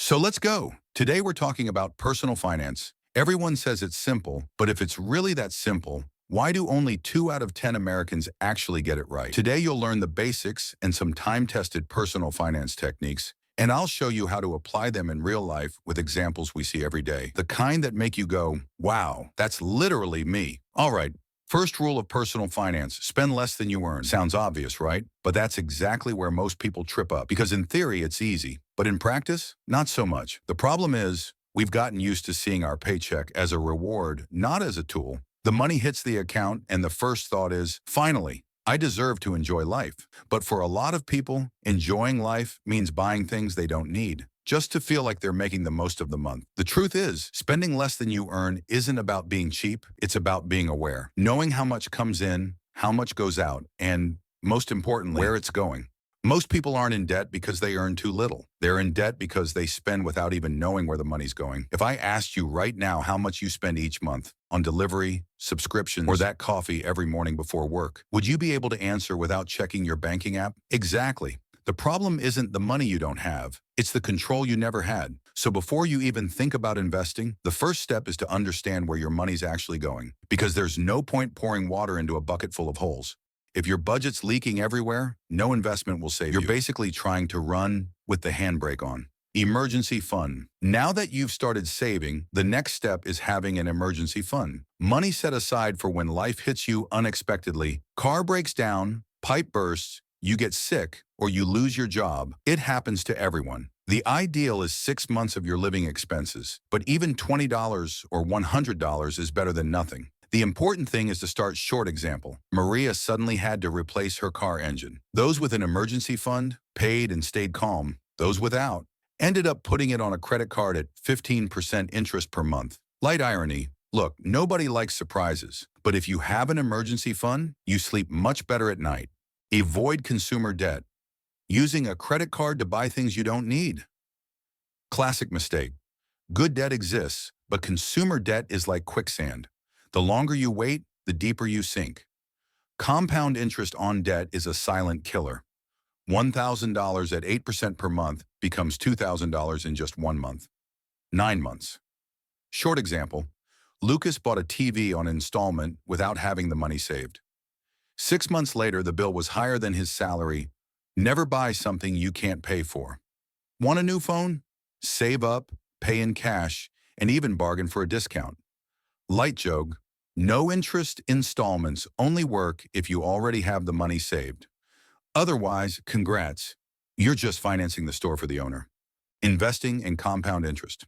So let's go. Today we're talking about personal finance. Everyone says it's simple, but if it's really that simple, why do only 2 out of 10 Americans actually get it right? Today you'll learn the basics and some time-tested personal finance techniques, and I'll show you how to apply them in real life with examples we see every day. The kind that make you go, wow, that's literally me. All right, first rule of personal finance, spend less than you earn. Sounds obvious, right? But that's exactly where most people trip up, because in theory it's easy, but in practice, not so much. The problem is, we've gotten used to seeing our paycheck as a reward, not as a tool. The money hits the account and the first thought is, finally, I deserve to enjoy life. But for a lot of people, enjoying life means buying things they don't need, just to feel like they're making the most of the month. The truth is, spending less than you earn isn't about being cheap, it's about being aware. Knowing how much comes in, how much goes out, and most importantly, where it's going. Most people aren't in debt because they earn too little. They're in debt because they spend without even knowing where the money's going. If I asked you right now how much you spend each month on delivery, subscriptions, or that coffee every morning before work, would you be able to answer without checking your banking app? Exactly. The problem isn't the money you don't have, it's the control you never had. So before you even think about investing, the first step is to understand where your money's actually going. Because there's no point pouring water into a bucket full of holes. If your budget's leaking everywhere, no investment will save you. You're basically trying to run with the handbrake on. Emergency fund. Now that you've started saving, the next step is having an emergency fund. Money set aside for when life hits you unexpectedly. Car breaks down, pipe bursts, you get sick, or you lose your job. It happens to everyone. The ideal is 6 months of your living expenses, but even $20 or $100 is better than nothing. The important thing is to start short. Example, Maria suddenly had to replace her car engine. Those with an emergency fund paid and stayed calm. Those without ended up putting it on a credit card at 15% interest per month. Light irony. Look, nobody likes surprises, but if you have an emergency fund, you sleep much better at night. Avoid consumer debt. Using a credit card to buy things you don't need. Classic mistake. Good debt exists, but consumer debt is like quicksand. The longer you wait, the deeper you sink. Compound interest on debt is a silent killer. $1,000 at 8% per month becomes $2,000 in just 1 month. 9 months. Short example, Lucas bought a TV on installment without having the money saved. 6 months later, the bill was higher than his salary. Never buy something you can't pay for. Want a new phone? Save up, pay in cash, and even bargain for a discount. Light joke, no interest installments only work if you already have the money saved. Otherwise, congrats, you're just financing the store for the owner. Investing in compound interest.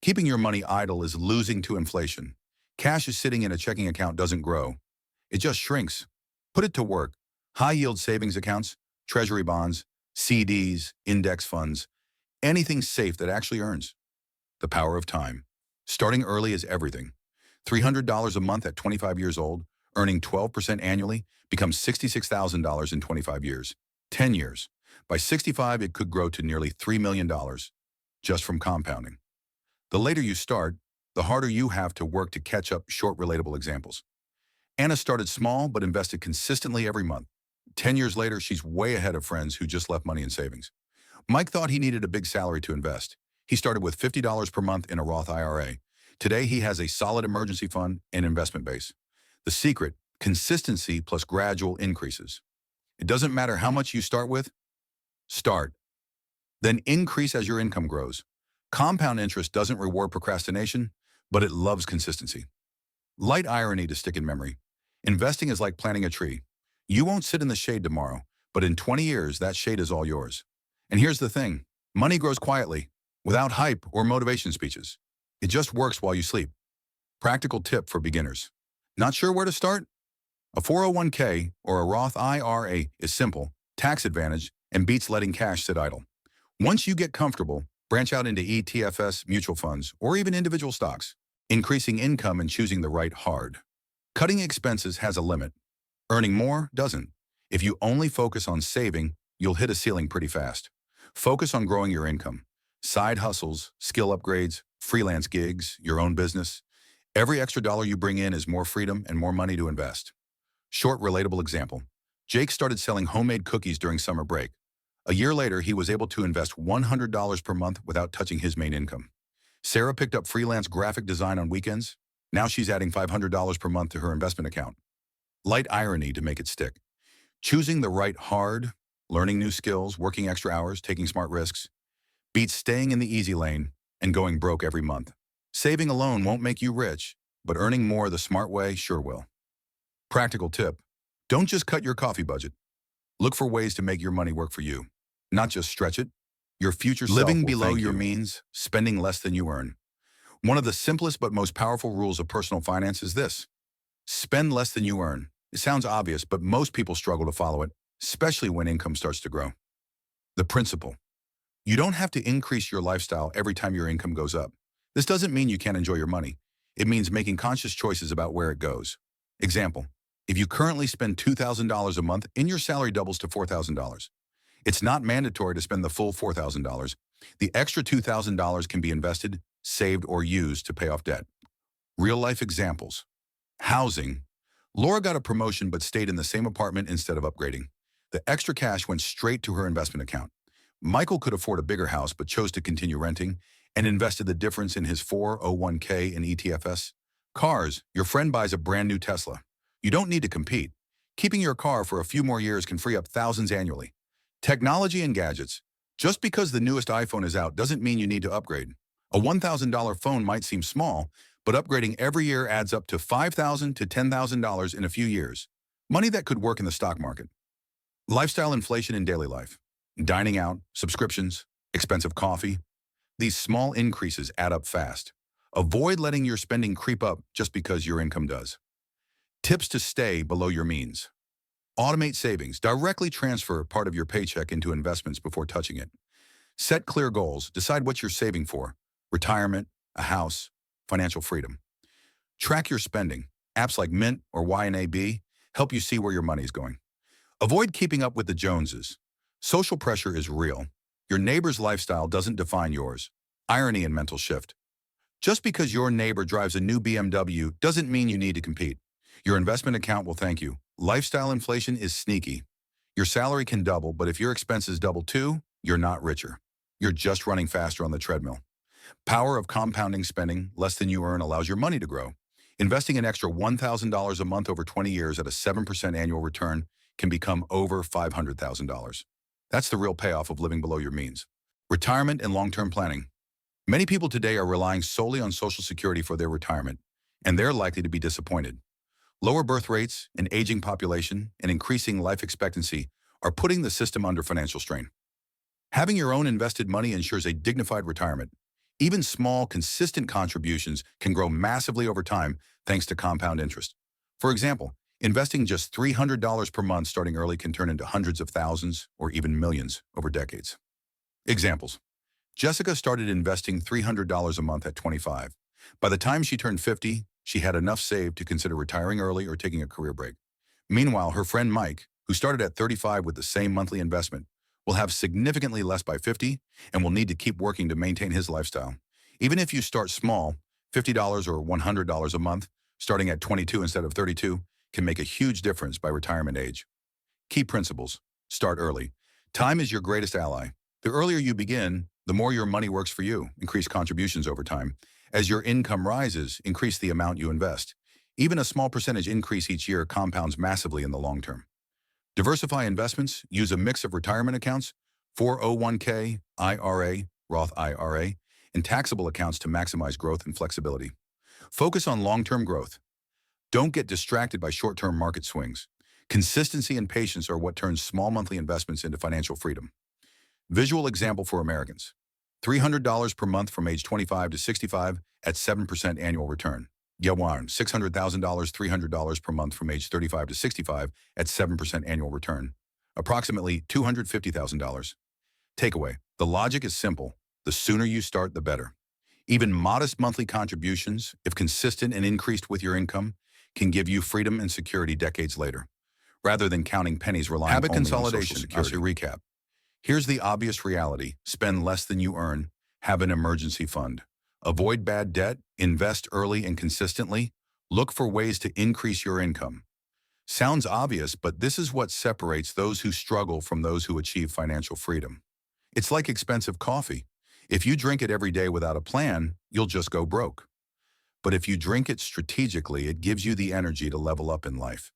Keeping your money idle is losing to inflation. Cash is sitting in a checking account doesn't grow. It just shrinks. Put it to work. High-yield savings accounts, treasury bonds, CDs, index funds, anything safe that actually earns. The power of time. Starting early is everything. $300 a month at 25 years old, earning 12% annually, becomes $66,000 in 25 years. 10 years. By 65, it could grow to nearly $3 million, just from compounding. The later you start, the harder you have to work to catch up. Short, relatable examples. Anna started small, but invested consistently every month. 10 years later, she's way ahead of friends who just left money in savings. Mike thought he needed a big salary to invest. He started with $50 per month in a Roth IRA. Today, he has a solid emergency fund and investment base. The secret, consistency plus gradual increases. It doesn't matter how much you start with, start. Then increase as your income grows. Compound interest doesn't reward procrastination, but it loves consistency. Light irony to stick in memory. Investing is like planting a tree. You won't sit in the shade tomorrow, but in 20 years, that shade is all yours. And here's the thing, money grows quietly, without hype or motivation speeches. It just works while you sleep. Practical tip for beginners. Not sure where to start? A 401k or a Roth IRA is simple, tax advantage, and beats letting cash sit idle. Once you get comfortable, branch out into ETFs, mutual funds, or even individual stocks. Increasing income and choosing the right hard. Cutting expenses has a limit. Earning more doesn't. If you only focus on saving, you'll hit a ceiling pretty fast. Focus on growing your income. Side hustles, skill upgrades, freelance gigs, your own business. Every extra dollar you bring in is more freedom and more money to invest. Short, relatable example. Jake started selling homemade cookies during summer break. A year later, he was able to invest $100 per month without touching his main income. Sarah picked up freelance graphic design on weekends. Now she's adding $500 per month to her investment account. Light irony to make it stick. Choosing the right hard, learning new skills, working extra hours, taking smart risks, beats staying in the easy lane and going broke every month. Saving alone won't make you rich, but earning more the smart way sure will. Practical tip: don't just cut your coffee budget. Look for ways to make your money work for you, not just stretch it. Your future self Living will below thank your you. Means spending less than you earn. One of the simplest but most powerful rules of personal finance is this: spend less than you earn. It sounds obvious, but most people struggle to follow it, especially when income starts to grow. The principle: you don't have to increase your lifestyle every time your income goes up. This doesn't mean you can't enjoy your money. It means making conscious choices about where it goes. Example: if you currently spend $2,000 a month and your salary doubles to $4,000, it's not mandatory to spend the full $4,000. The extra $2,000 can be invested, saved, or used to pay off debt. Real-life examples. Housing. Laura got a promotion but stayed in the same apartment instead of upgrading. The extra cash went straight to her investment account. Michael could afford a bigger house but chose to continue renting and invested the difference in his 401k and ETFs. Cars. Your friend buys a brand new Tesla. You don't need to compete. Keeping your car for a few more years can free up thousands annually. Technology and gadgets. Just because the newest iPhone is out doesn't mean you need to upgrade. A $1,000 phone might seem small, but upgrading every year adds up to $5,000 to $10,000 in a few years. Money that could work in the stock market. Lifestyle inflation in daily life. Dining out, subscriptions, expensive coffee. These small increases add up fast. Avoid letting your spending creep up just because your income does. Tips to stay below your means. Automate savings. Directly transfer part of your paycheck into investments before touching it. Set clear goals. Decide what you're saving for: retirement, a house, financial freedom. Track your spending. Apps like Mint or YNAB help you see where your money is going. Avoid keeping up with the Joneses. Social pressure is real. Your neighbor's lifestyle doesn't define yours. Irony and mental shift. Just because your neighbor drives a new BMW doesn't mean you need to compete. Your investment account will thank you. Lifestyle inflation is sneaky. Your salary can double, but if your expenses double too, you're not richer. You're just running faster on the treadmill. Power of compounding. Spending less than you earn allows your money to grow. Investing an extra $1,000 a month over 20 years at a 7% annual return can become over $500,000. That's the real payoff of living below your means. Retirement and long-term planning. Many people today are relying solely on Social Security for their retirement, and they're likely to be disappointed. Lower birth rates, an aging population, and increasing life expectancy are putting the system under financial strain. Having your own invested money ensures a dignified retirement. Even small, consistent contributions can grow massively over time thanks to compound interest. For example, investing just $300 per month starting early can turn into hundreds of thousands or even millions over decades. Examples. Jessica started investing $300 a month at 25. By the time she turned 50, she had enough saved to consider retiring early or taking a career break. Meanwhile, her friend Mike, who started at 35 with the same monthly investment, will have significantly less by 50 and will need to keep working to maintain his lifestyle. Even if you start small, $50 or $100 a month, starting at 22 instead of 32, can make a huge difference by retirement age. Key principles. Start early. Time is your greatest ally. The earlier you begin, the more your money works for you. Increase contributions over time. As your income rises, increase the amount you invest. Even a small percentage increase each year compounds massively in the long term. Diversify investments. Use a mix of retirement accounts, 401k, IRA, Roth IRA, and taxable accounts to maximize growth and flexibility. Focus on long-term growth. Don't get distracted by short-term market swings. Consistency and patience are what turns small monthly investments into financial freedom. Visual example for Americans. $300 per month from age 25 to 65 at 7% annual return. Yawan, $600,000, $300 per month from age 35 to 65 at 7% annual return. Approximately $250,000. Takeaway. The logic is simple. The sooner you start, the better. Even modest monthly contributions, if consistent and increased with your income, can give you freedom and security decades later, rather than counting pennies relying only on Social Security. As a recap, here's the obvious reality. Spend less than you earn. Have an emergency fund. Avoid bad debt. Invest early and consistently. Look for ways to increase your income. Sounds obvious, but this is what separates those who struggle from those who achieve financial freedom. It's like expensive coffee. If you drink it every day without a plan, you'll just go broke. But if you drink it strategically, it gives you the energy to level up in life.